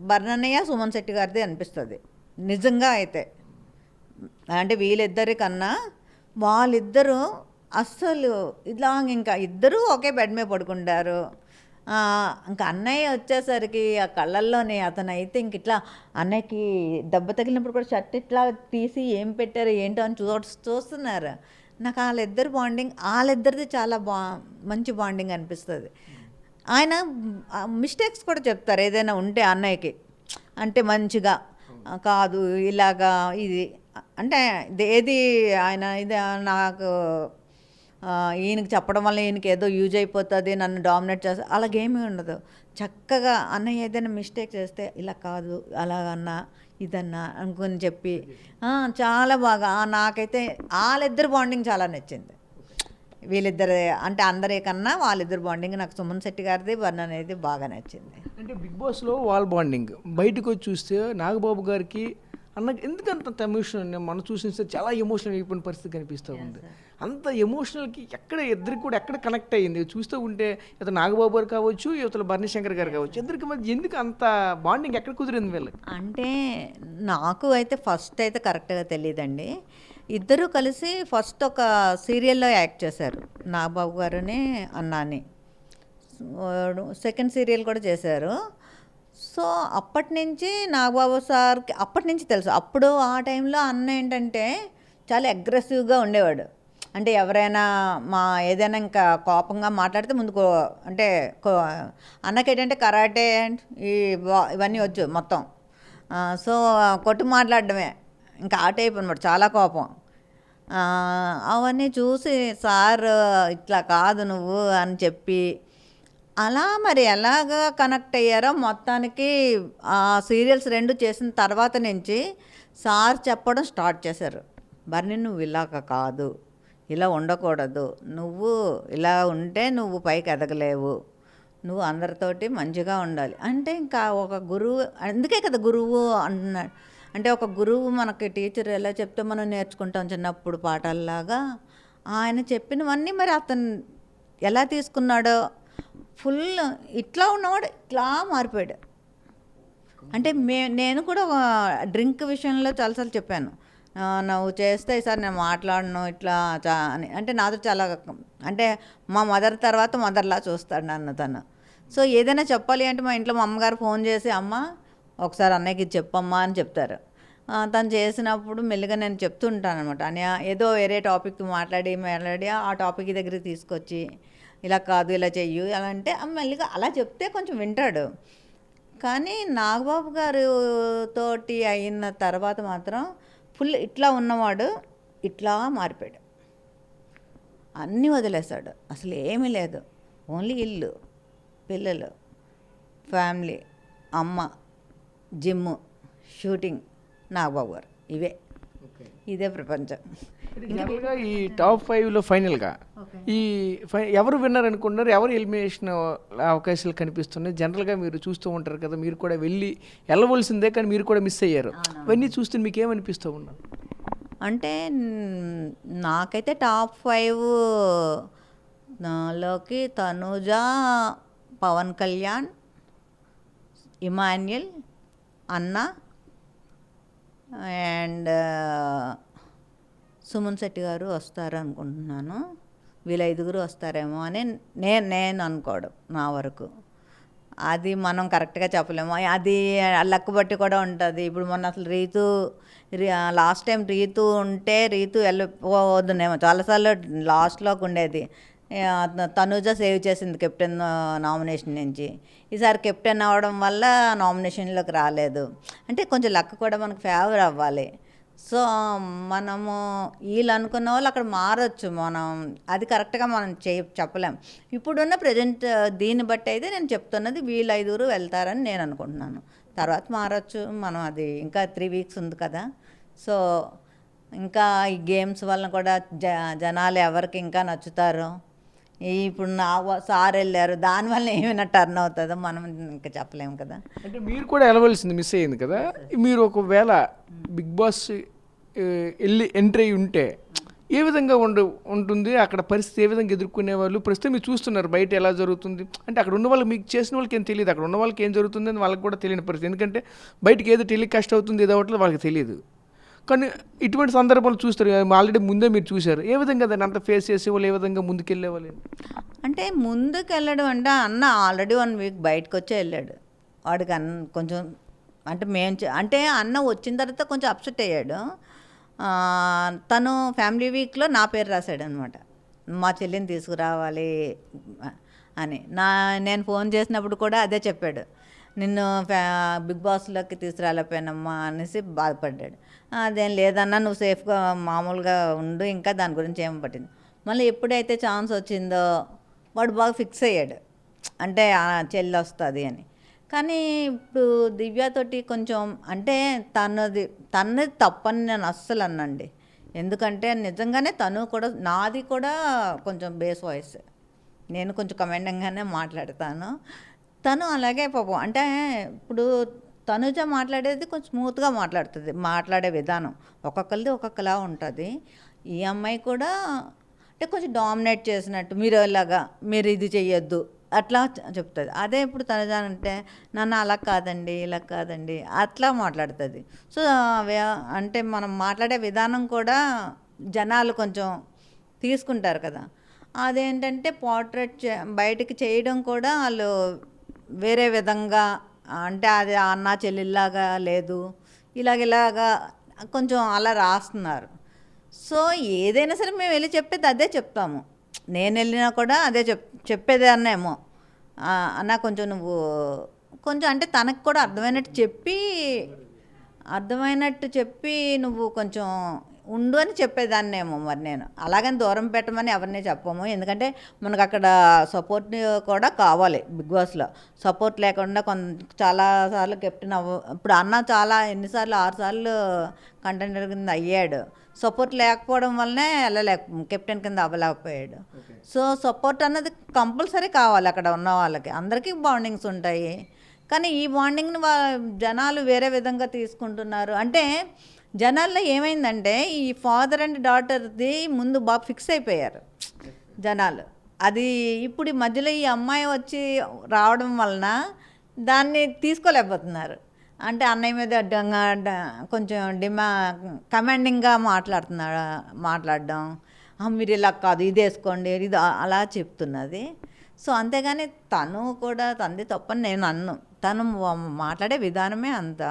బర్నన్నయ్య సుమన్ శెట్టి గారిది అనిపిస్తుంది నిజంగా అయితే. అంటే వీళ్ళిద్దరి కన్నా వాళ్ళిద్దరూ అస్సలు ఇలా ఇంకా ఇద్దరూ ఒకే బెడ్ మీద పడుకుంటారు. ఇంకా అన్నయ్య వచ్చేసరికి ఆ కళ్ళల్లోనే అతనైతే ఇంక ఇట్లా అన్నయ్యకి దెబ్బ తగిలినప్పుడు కూడా షర్ట్ ఇట్లా తీసి ఏం పెట్టారు ఏంటో అని చూస్తున్నారు. నాకు వాళ్ళిద్దరిది చాలా మంచి బాండింగ్ అనిపిస్తుంది. ఆయన మిస్టేక్స్ కూడా చెప్తారు ఏదైనా ఉంటే అన్నయ్యకి, అంటే మంచిగా కాదు ఇలాగా ఇది అంటే ఏది ఆయన ఇది నాకు ఈయనకి చెప్పడం వల్ల ఈయనకి ఏదో యూజ్ అయిపోతుంది, నన్ను డామినేట్ చేస్తే అలాగేమీ ఉండదు. చక్కగా అన్నయ్య ఏదైనా మిస్టేక్ చేస్తే ఇలా కాదు అలాగన్నా ఇదన్నా అనుకుని చెప్పి చాలా బాగా నాకైతే వాళ్ళిద్దరు బాండింగ్ చాలా నచ్చింది. వీళ్ళిద్దరు అంటే అందరి కన్నా వాళ్ళిద్దరు బాండింగ్ నాకు సుమన్ శెట్టి గారిది బర్న్ అనేది బాగా నచ్చింది. అంటే బిగ్ బాస్లో వాళ్ళ బాండింగ్ బయటకు వచ్చి చూస్తే నాగబాబు గారికి అన్న ఎందుకు అంత ఎమోషనల్? మనం చూసిన చాలా ఎమోషనల్ అయిపోయిన పరిస్థితి కనిపిస్తూ ఉంది. అంత ఎమోషనల్కి ఎక్కడ ఇద్దరికి కూడా ఎక్కడ కనెక్ట్ అయ్యింది? చూస్తూ ఉంటే ఇతను నాగబాబు గారు కావచ్చు, యువతల భరణి శంకర్ గారు కావచ్చు, ఇద్దరికి మధ్య ఎందుకు అంత బాండింగ్ ఎక్కడ కుదిరింది వీళ్ళకి? అంటే నాకు అయితే ఫస్ట్ అయితే కరెక్ట్గా తెలియదండి. ఇద్దరూ కలిసి ఫస్ట్ ఒక సీరియల్లో యాక్ట్ చేశారు, నాగబాబు గారుని అన్నాని. సెకండ్ సీరియల్ కూడా చేశారు. సో అప్పటి నుంచి నాగబాబు సార్కి అప్పటి నుంచి తెలుసు. అప్పుడు ఆ టైంలో అన్న ఏంటంటే చాలా అగ్రెసివ్గా ఉండేవాడు. అంటే ఎవరైనా ఏదైనా ఇంకా కోపంగా మాట్లాడితే ముందు అంటే అన్నకి ఏంటంటే కరాటే ఇవన్నీ వచ్చు మొత్తం. సో కొట్టి మాట్లాడడమే ఇంకా ఆ టైప్ అనమాట, చాలా కోపం. అవన్నీ చూసి సార్ ఇట్లా కాదు నువ్వు అని చెప్పి అలా మరి ఎలాగా కనెక్ట్ అయ్యారో మొత్తానికి ఆ సీరియల్స్ 2 చేసిన తర్వాత నుంచి సార్ చెప్పడం స్టార్ట్ చేశారు. బర్ని నువ్వు ఇలాగ కాదు, ఇలా ఉండకూడదు, నువ్వు ఇలా ఉంటే నువ్వు పైకి ఎదగలేవు, నువ్వు అందరితోటి మంచిగా ఉండాలి అంటే ఇంకా ఒక గురువు. అందుకే కదా గురువు అంటున్నాడు. అంటే ఒక గురువు మనకి టీచర్ ఎలా చెప్తే మనం నేర్చుకుంటాం చిన్నప్పుడు పాఠాలలాగా. ఆయన చెప్పినవన్నీ మరి అతను ఎలా తీసుకున్నాడో ఫుల్ ఇట్లా ఉన్నవాడు ఇట్లా మారిపోయాడు. అంటే నేను కూడా డ్రింక్ విషయంలో చాలాసార్లు చెప్పాను, నువ్వు చేస్తే ఈసారి నేను మాట్లాడను ఇట్లా అని. అంటే నాతో చాలా అంటే మా మదర్ తర్వాత మదర్లా చూస్తాడు నన్ను తను. సో ఏదైనా చెప్పాలి అంటే మా ఇంట్లో మా అమ్మగారు ఫోన్ చేసి అమ్మ ఒకసారి అన్నయ్యకి చెప్పమ్మా అని చెప్తారు. తను చేసినప్పుడు మెల్లిగా నేను చెప్తూ ఉంటాను అనమాట. అని ఏదో వేరే టాపిక్ మాట్లాడి ఆ టాపిక్ దగ్గరికి తీసుకొచ్చి ఇలా కాదు ఇలా చెయ్యు అలా అంటే మెల్లిగా అలా చెప్తే కొంచెం వింటాడు. కానీ నాగబాబు గారు తోటి అయిన తర్వాత మాత్రం ఫుల్ ఇట్లా ఉన్నవాడు ఇట్లా మారిపోయాడు. అన్నీ వదిలేశాడు, అసలు ఏమీ లేదు. ఓన్లీ ఇల్లు, పిల్లలు, ఫ్యామిలీ, అమ్మ, జిమ్, షూటింగ్, నాగబాబు గారు, ఇదే ప్రపంచం. జనరల్గా ఈ టాప్ 5లో ఫైనల్గా ఈ ఎవరు విన్నర్ అనుకుంటున్నారు, ఎవరు ఎలిమినేషన్ అవకాశాలు కనిపిస్తున్నాయి? జనరల్గా మీరు చూస్తూ ఉంటారు కదా, మీరు కూడా వెళ్ళవలసిందే కానీ మీరు కూడా మిస్ అయ్యారు. అవన్నీ చూస్తే మీకు ఏమనిపిస్తూ ఉన్నారు? అంటే నాకైతే టాప్ 5 లోకి తనుజ, పవన్ కళ్యాణ్, ఇమాన్యుల్, అన్న అండ్ సుమన్ శెట్టి గారు వస్తారు అనుకుంటున్నాను. వీళ్ళ 5 వస్తారేమో అని నేను అనుకోవడం నా వరకు. అది మనం కరెక్ట్గా చెప్పలేము, అది లక్ బట్టి కూడా ఉంటుంది. ఇప్పుడు మొన్న అసలు లాస్ట్ టైం రీతు ఉంటే రీతు వెళ్ళిపోవద్దునేమో, చాలాసార్లు లాస్ట్లోకి ఉండేది. తనుజ సేవ్ చేసింది కెప్టెన్ నామినేషన్ నుంచి. ఈసారి కెప్టెన్ అవ్వడం వల్ల నామినేషన్లోకి రాలేదు. అంటే కొంచెం లక్ కూడా మనకు ఫేవర్ అవ్వాలి. సో మనము వీళ్ళు అనుకున్న వాళ్ళు అక్కడ మారచ్చు, మనం అది కరెక్ట్గా మనం చెప్పలేం. ఇప్పుడున్న ప్రజెంట్ దీన్ని బట్టి అయితే నేను చెప్తున్నది వీళ్ళు 5 వెళ్తారని నేను అనుకుంటున్నాను. తర్వాత మారచ్చు, మనం అది ఇంకా 3 వీక్స్ ఉంది కదా. సో ఇంకా ఈ గేమ్స్ వలన కూడా జనాలు ఎవరికి ఇంకా నచ్చుతారో, ఇప్పుడు సార్ వెళ్ళారు దానివల్ల ఏమైనా టర్న్ అవుతుందో మనం ఇంకా చెప్పలేము కదా. అంటే మీరు కూడా వెళ్ళవలసింది మిస్ అయ్యింది కదా. మీరు ఒకవేళ బిగ్ బాస్ వెళ్ళి ఎంట్రీ అయ్యి ఉంటే ఏ విధంగా ఉంటుంది అక్కడ పరిస్థితి, ఏ విధంగా ఎదుర్కొనే వాళ్ళు? ప్రస్తుతం మీరు చూస్తున్నారు బయట ఎలా జరుగుతుంది. అంటే అక్కడ ఉన్న వాళ్ళకి, మీకు చేసిన వాళ్ళకి ఏం తెలియదు, అక్కడ ఉన్న వాళ్ళకి ఏం జరుగుతుంది అని వాళ్ళకి కూడా తెలియని పరిస్థితి. ఎందుకంటే బయటకి ఏదో టెలికాస్ట్ అవుతుంది, ఏదో ఒకటి వాళ్ళకి తెలియదు. కానీ ఇటువంటి సందర్భాలు చూస్తారు, ఆల్రెడీ ముందే మీరు చూశారు. ఏ విధంగా దాన్ని అంత ఫేస్ చేసేవాళ్ళు, ఏ విధంగా ముందుకెళ్ళేవాళ్ళు? అంటే ముందుకు వెళ్ళడం అంటే అన్న ఆల్రెడీ 1 వీక్ బయటకు వచ్చే వెళ్ళాడు. వాడికి కొంచెం అంటే అంటే అన్న వచ్చిన తర్వాత కొంచెం అప్సెట్ అయ్యాడు. తను ఫ్యామిలీ వీక్లో నా పేరు రాశాడు అనమాట, మా చెల్లిని తీసుకురావాలి అని. నేను ఫోన్ చేసినప్పుడు కూడా అదే చెప్పాడు, నిన్ను బిగ్ బాస్లోకి తీసుకురాలేకపోయానమ్మా అనేసి బాధపడ్డాడు. అదేం లేదన్నా, నువ్వు సేఫ్గా మామూలుగా ఉండు, ఇంకా దాని గురించి ఏం పట్టింది. మళ్ళీ ఎప్పుడైతే ఛాన్స్ వచ్చిందో వాడు బాగా ఫిక్స్ అయ్యాడు, అంటే చెల్లి వస్తుంది అని. కానీ ఇప్పుడు దివ్యతోటి కొంచెం అంటే తనది తప్పని నేను అస్సలు అన్నండి. ఎందుకంటే నిజంగానే తను కూడా, నాది కూడా కొంచెం బేస్ వాయిస్, నేను కొంచెం కమెండంగానే మాట్లాడతాను. తను అలాగే పాపం అంటే ఇప్పుడు తనుజ మాట్లాడేది కొంచెం స్మూత్గా మాట్లాడుతుంది, మాట్లాడే విధానం ఒక్కొక్కరిది ఒక్కొక్కలా ఉంటుంది. ఈ అమ్మాయి కూడా అంటే కొంచెం డామినేట్ చేసినట్టు, మీరు ఇలాగా మీరు ఇది చెయ్యొద్దు అట్లా చెప్తుంది. అదే ఇప్పుడు తనుజ అంటే నన్ను అలా కాదండి ఇలా కాదండి అట్లా మాట్లాడుతుంది. సో అంటే మనం మాట్లాడే విధానం కూడా జనాలు కొంచెం తీసుకుంటారు కదా. అదేంటంటే పోర్ట్రేట్ బయటికి చేయడం కూడా వాళ్ళు వేరే విధంగా, అంటే అది అన్న చెల్లెల్లాగా లేదు, ఇలాగా కొంచెం అలా రాస్తున్నారు. సో ఏదైనా సరే మేము వెళ్ళి చెప్పేది అదే చెప్తాము. నేను వెళ్ళినా కూడా అదే చెప్పేది అన్నేమో అన్న కొంచెం నువ్వు కొంచెం అంటే తనకు కూడా అర్థమైనట్టు చెప్పి నువ్వు కొంచెం ఉండు అని చెప్పేదాన్నేమో. మరి నేను అలాగని దూరం పెట్టమని ఎవరిని చెప్పము, ఎందుకంటే మనకు అక్కడ సపోర్ట్ కూడా కావాలి. బిగ్ బాస్లో సపోర్ట్ లేకుండా చాలాసార్లు కెప్టెన్ ఇప్పుడు అన్న చాలా ఎన్నిసార్లు 6 సార్లు కంటెండర్ కింద అయ్యాడు. సపోర్ట్ లేకపోవడం వల్లనే కెప్టెన్ కింద అవ్వలేకపోయాడు. సో సపోర్ట్ అన్నది కంపల్సరీ కావాలి అక్కడ ఉన్న వాళ్ళకి. అందరికీ బాండింగ్స్ ఉంటాయి, కానీ ఈ బాండింగ్ని జనాలు వేరే విధంగా తీసుకుంటున్నారు. అంటే జనాల్లో ఏమైందంటే ఈ ఫాదర్ అండ్ డాటర్ది ముందు బాగా ఫిక్స్ అయిపోయారు జనాలు. అది ఇప్పుడు ఈ మధ్యలో ఈ అమ్మాయి వచ్చి రావడం వలన దాన్ని తీసుకోలేకపోతున్నారు. అంటే అన్నయ్య మీద కొంచెం కమాండింగ్గా మాట్లాడడం, మీరు ఇలా కాదు ఇది వేసుకోండి ఇది అలా చెప్తున్నది. సో అంతేగాని తను కూడా తంది తప్పని నేను అన్ను. తను మాట్లాడే విధానమే అంతా.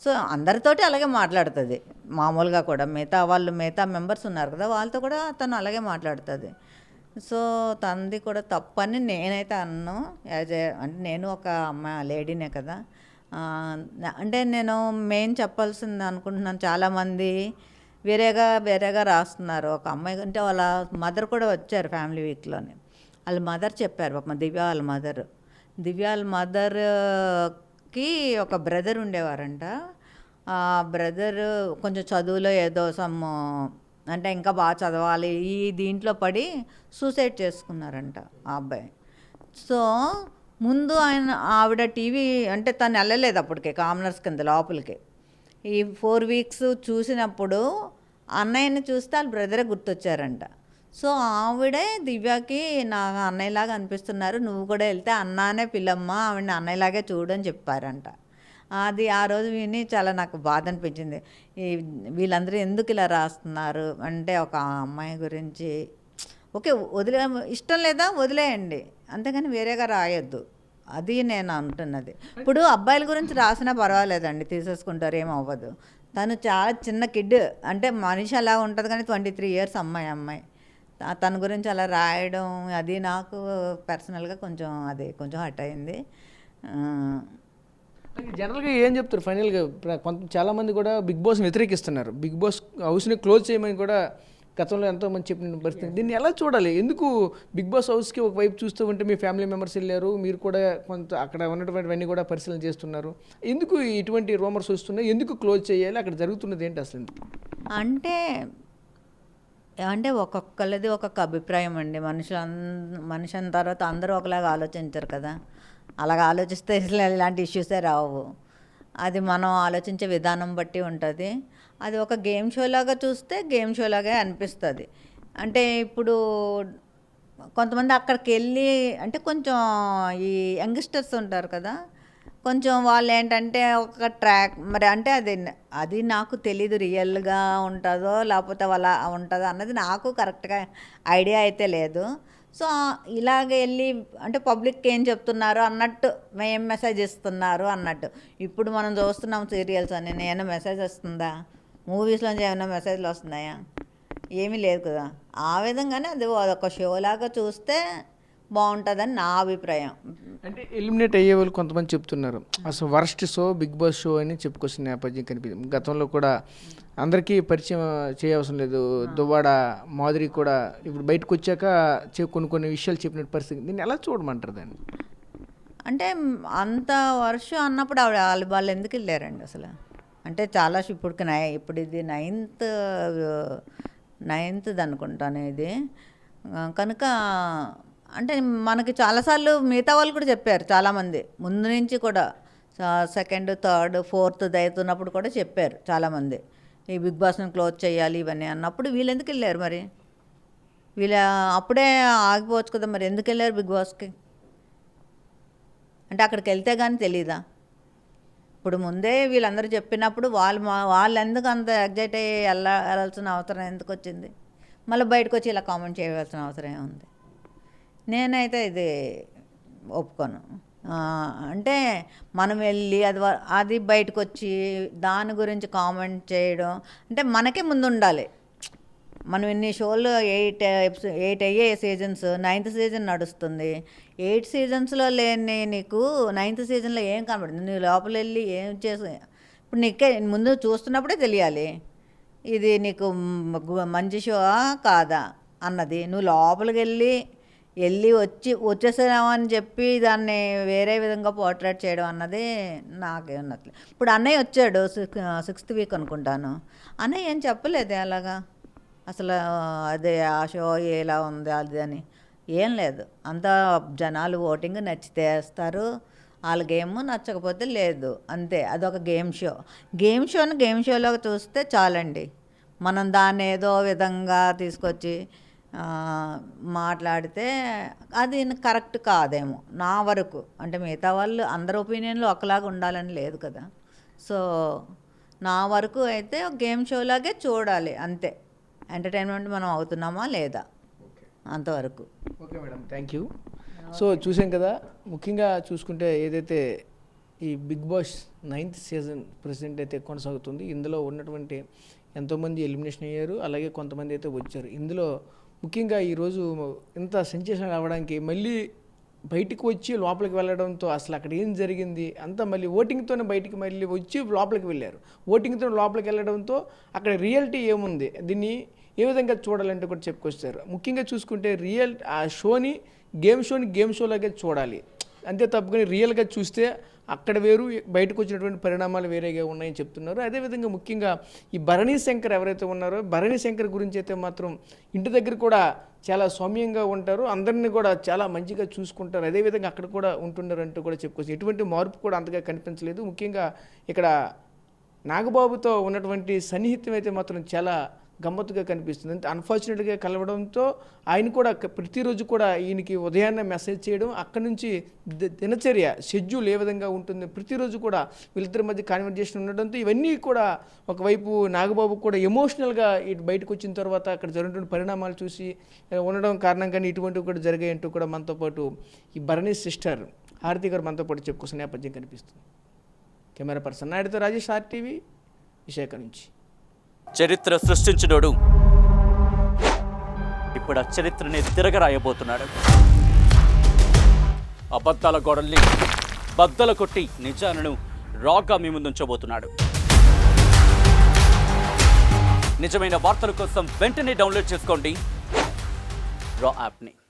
సో అందరితోటి అలాగే మాట్లాడుతుంది మామూలుగా కూడా. మిగతా మెంబర్స్ ఉన్నారు కదా, వాళ్ళతో కూడా తను అలాగే మాట్లాడుతుంది. సో తనది కూడా తప్పని నేనైతే అన్ను. అంటే నేను ఒక అమ్మాయి లేడీనే కదా. అంటే నేను మెయిన్ చెప్పాల్సింది అనుకుంటున్నాను, చాలామంది వేరేగా రాస్తున్నారు. ఒక అమ్మాయి అంటే వాళ్ళ మదర్ కూడా వచ్చారు ఫ్యామిలీ వీక్లోని. వాళ్ళ మదర్ చెప్పారు, పాపం దివ్య వాళ్ళ మదర్కి ఒక బ్రదర్ ఉండేవారంట. ఆ బ్రదర్ కొంచెం చదువులో ఏదో అంటే ఇంకా బాగా చదవాలి ఈ దీంట్లో పడి సూసైడ్ చేసుకున్నారంట ఆ అబ్బాయి. సో ముందు ఆవిడ టీవీ అంటే తను వెళ్ళలేదు అప్పటికే కామనర్స్ కింద లోపలికి. ఈ 4 వీక్స్ చూసినప్పుడు అన్నయ్యని చూస్తే వాళ్ళ బ్రదరే గుర్తొచ్చారంట. సో ఆవిడే దివ్యకి నా అన్నయ్యలాగా అనిపిస్తున్నారు, నువ్వు కూడా వెళ్తే అన్నానే పిల్లమ్మ ఆవిడని అన్నయ్యలాగే చూడని చెప్పారంట. అది ఆ రోజు విని చాలా నాకు బాధ అనిపించింది. వీళ్ళందరూ ఎందుకు ఇలా రాస్తున్నారు అంటే ఒక అమ్మాయి గురించి ఓకే ఇష్టం లేదా వదిలేయండి, అంతేగాని వేరేగా రాయొద్దు. అది నేను అంటున్నది. ఇప్పుడు అబ్బాయిల గురించి రాసినా పర్వాలేదండి, తీసేసుకుంటారు, ఏమవ్వదు. తను చాలా చిన్న కిడ్, అంటే మనిషి అలా ఉంటుంది కానీ 23 years అమ్మాయి తన గురించి అలా రాయడం అది నాకు పర్సనల్గా కొంచెం హర్ట్ అయింది. జనరల్గా ఏం చెప్తారు ఫైనల్గా? చాలామంది కూడా బిగ్ బాస్ని వ్యతిరేకిస్తున్నారు, బిగ్ బాస్ హౌస్ని క్లోజ్ చేయమని కూడా గతంలో ఎంతోమంది చెప్పిన పరిస్థితి. దీన్ని ఎలా చూడాలి? ఎందుకు బిగ్ బాస్ హౌస్కి ఒకవైపు చూస్తూ ఉంటే మీ ఫ్యామిలీ మెంబర్స్ వెళ్ళారు, మీరు కూడా కొంత అక్కడ ఉన్నటువంటివన్నీ కూడా పరిశీలన చేస్తున్నారు, ఎందుకు ఇటువంటి రూమర్స్ వస్తున్నాయి, ఎందుకు క్లోజ్ చేయాలి, అక్కడ జరుగుతున్నది ఏంటి అసలు? అంటే ఒక్కొక్కరిది ఒక్కొక్క అభిప్రాయం అండి. మనిషి అన్న తర్వాత అందరూ ఒకలాగా ఆలోచించరు కదా. అలాగ ఆలోచిస్తే ఇలాంటి ఇష్యూసే రావు. అది మనం ఆలోచించే విధానం బట్టి ఉంటుంది. అది ఒక గేమ్ షోలాగా చూస్తే గేమ్ షోలాగే అనిపిస్తుంది. అంటే ఇప్పుడు కొంతమంది అక్కడికి వెళ్ళి అంటే కొంచెం ఈ యంగ్స్టర్స్ ఉంటారు కదా, కొంచెం వాళ్ళు ఏంటంటే ఒక ట్రాక్ మరి అంటే అది నాకు తెలీదు రియల్గా ఉంటుందో లేకపోతే అలా ఉంటుందో అన్నది నాకు కరెక్ట్గా ఐడియా అయితే లేదు. సో ఇలాగ వెళ్ళి అంటే పబ్లిక్కి ఏం చెప్తున్నారు అన్నట్టు, ఏం మెసేజ్ ఇస్తున్నారు అన్నట్టు. ఇప్పుడు మనం చూస్తున్నాం సీరియల్స్ అని, ఏమైనా మెసేజ్ వస్తుందా? మూవీస్లోంచి ఏమైనా మెసేజ్లు వస్తున్నాయా? ఏమీ లేదు కదా. ఆ విధంగానే అది ఒక షోలాగా చూస్తే బాగుంటుందని నా అభిప్రాయం. అంటే ఎలిమినేట్ అయ్యే వాళ్ళు కొంతమంది చెప్తున్నారు అసలు worst show Bigg Boss show అని చెప్పుకొచ్చిన నేపథ్యం కనిపించింది. గతంలో కూడా అందరికీ పరిచయం చేయవసరం లేదు, దువ్వాడ మాధురి కూడా ఇప్పుడు బయటకు వచ్చాక కొన్ని విషయాలు చెప్పిన పరిస్థితి. దీన్ని ఎలా చూడమంటారు దాన్ని? అంటే అంత వర్షం అన్నప్పుడు వాళ్ళు ఎందుకు వెళ్ళారండి అసలు? అంటే చాలా ఇప్పుడు ఇది నైన్త్ అనుకుంటాను ఇది. కనుక అంటే మనకి చాలాసార్లు మిగతా వాళ్ళు కూడా చెప్పారు చాలామంది ముందు నుంచి కూడా. సెకండ్, థర్డ్, ఫోర్త్ అవుతున్నప్పుడు కూడా చెప్పారు చాలామంది, ఈ బిగ్ బాస్ని క్లోజ్ చేయాలి ఇవన్నీ అన్నప్పుడు వీళ్ళు ఎందుకు వెళ్ళారు మరి? వీళ్ళ అప్పుడే ఆగిపోవచ్చు కదా, మరి ఎందుకు వెళ్ళారు బిగ్ బాస్కి? అంటే అక్కడికి వెళ్తే కానీ తెలీదా? ఇప్పుడు ముందే వీళ్ళందరూ చెప్పినప్పుడు వాళ్ళు ఎందుకు అంత ఎగ్జైట్ అయ్యి వెళ్ళాల్సిన అవసరం ఎందుకు వచ్చింది? మళ్ళీ బయటకు వచ్చి ఇలా కామెంట్ చేయవలసిన అవసరం ఏముంది? నేనైతే ఇది ఒప్పుకోను. అంటే మనం వెళ్ళి అది బయటకు వచ్చి దాని గురించి కామెంట్ చేయడం అంటే మనకే ముందు ఉండాలి. మనం ఇన్ని షోలు 8 అయ్యే సీజన్స్, 9th సీజన్ నడుస్తుంది. 8 సీజన్స్లో లేని నీకు 9th సీజన్లో ఏం కనబడుతుంది? నువ్వు లోపల వెళ్ళి ఏం చేసి ఇప్పుడు నీకే ముందు చూస్తున్నప్పుడే తెలియాలి ఇది నీకు మంచి షో కాదా అన్నది. నువ్వు లోపలికి వెళ్ళి వచ్చేసామని చెప్పి దాన్ని వేరే విధంగా పోర్ట్రేట్ చేయడం అన్నది నాకేమన్నట్లే. ఇప్పుడు అన్నయ్య వచ్చాడు 6th వీక్ అనుకుంటాను, అన్నయ్య ఏం చెప్పలేదు అలాగా అసలు అదే ఆ షో ఎలా ఉంది అది అని ఏం లేదు. అంతా జనాలు ఓటింగ్ నచ్చితే వేస్తారు, వాళ్ళ గేమ్ నచ్చకపోతే లేదు, అంతే. అదొక గేమ్ షో. గేమ్ షోలో చూస్తే చాలండి. మనం దాన్ని ఏదో విధంగా తీసుకొచ్చి మాట్లాడితే అది కరెక్ట్ కాదేమో నా వరకు. అంటే మిగతా వాళ్ళు అందరి ఒపీనియన్లు ఒకలాగా ఉండాలని లేదు కదా. సో నా వరకు అయితే గేమ్ షోలాగే చూడాలి, అంతే. ఎంటర్టైన్మెంట్ మనం అవుతున్నామా లేదా అంతవరకు. Okay madam, thank you. So చూసాం కదా, ముఖ్యంగా చూసుకుంటే ఏదైతే ఈ big boss 9th season president అయితే కొనసాగుతుంది. ఇందులో ఉన్నటువంటి ఎంతోమంది ఎలిమినేషన్ అయ్యారు, అలాగే కొంతమంది అయితే వచ్చారు. ఇందులో ముఖ్యంగా ఈరోజు ఇంత సెన్సేషన్ అవ్వడానికి మళ్ళీ బయటికి వచ్చి లోపలికి వెళ్ళడంతో అసలు అక్కడ ఏం జరిగింది అంతా మళ్ళీ ఓటింగ్తోనే బయటికి మళ్ళీ వచ్చి లోపలికి వెళ్ళారు. ఓటింగ్తో లోపలికి వెళ్ళడంతో అక్కడ రియాలిటీ ఏముంది, దీన్ని ఏ విధంగా చూడాలంటే కూడా చెప్పుకొచ్చారు. ముఖ్యంగా చూసుకుంటే ఆ షోని గేమ్ షోలాగే చూడాలి, అంతే తప్పుకొని రియల్గా చూస్తే అక్కడ వేరు, బయటకు వచ్చినటువంటి పరిణామాలు వేరేగా ఉన్నాయని చెప్తున్నారు. అదేవిధంగా ముఖ్యంగా ఈ భరణి శంకర్ ఎవరైతే ఉన్నారో, భరణి శంకర్ గురించి అయితే మాత్రం ఇంటి దగ్గర కూడా చాలా సౌమ్యంగా ఉంటారు, అందరినీ కూడా చాలా మంచిగా చూసుకుంటారు, అదేవిధంగా అక్కడ కూడా ఉంటున్నారు అంటూ కూడా చెప్పుకోవచ్చు. ఎటువంటి మార్పు కూడా అంతగా కనిపించలేదు. ముఖ్యంగా ఇక్కడ నాగబాబుతో ఉన్నటువంటి సన్నిహితం అయితే మాత్రం చాలా గమ్మత్తుగా కనిపిస్తుంది. అంటే అన్ఫార్చునేట్గా కలవడంతో ఆయన కూడా ప్రతిరోజు కూడా ఈయనకి ఉదయాన్నే మెసేజ్ చేయడం, అక్కడి నుంచి దినచర్య షెడ్యూల్ ఏ విధంగా ఉంటుంది, ప్రతిరోజు కూడా వీళ్ళిద్దరి మధ్య కాన్వర్జేషన్ ఉండడంతో ఇవన్నీ కూడా ఒకవైపు నాగబాబు కూడా ఎమోషనల్గా ఇటు బయటకు వచ్చిన తర్వాత అక్కడ జరుగుతున్న పరిణామాలు చూసి ఉండడం కారణంగానే ఇటువంటివి కూడా జరిగాయంటూ కూడా మనతో పాటు ఈ భరణి సిస్టర్ హారతి గారు మనతో పాటు చెప్పుకోసిన నేపథ్యం కనిపిస్తుంది. కెమెరా పర్సన్ నాయుడుతో రాజేష్, RTV విశాఖ నుంచి. చరిత్ర సృష్టించినోడు ఇప్పుడు ఆ చరిత్రని తిరగరాయబోతున్నాడు. అబద్ధాల గోడల్ని బద్దలు కొట్టి నిజాలను రాగా మీ ముందుంచబోతున్నాడు. నిజమైన వార్తల కోసం వెంటనే డౌన్లోడ్ చేసుకోండి రా యాప్ని.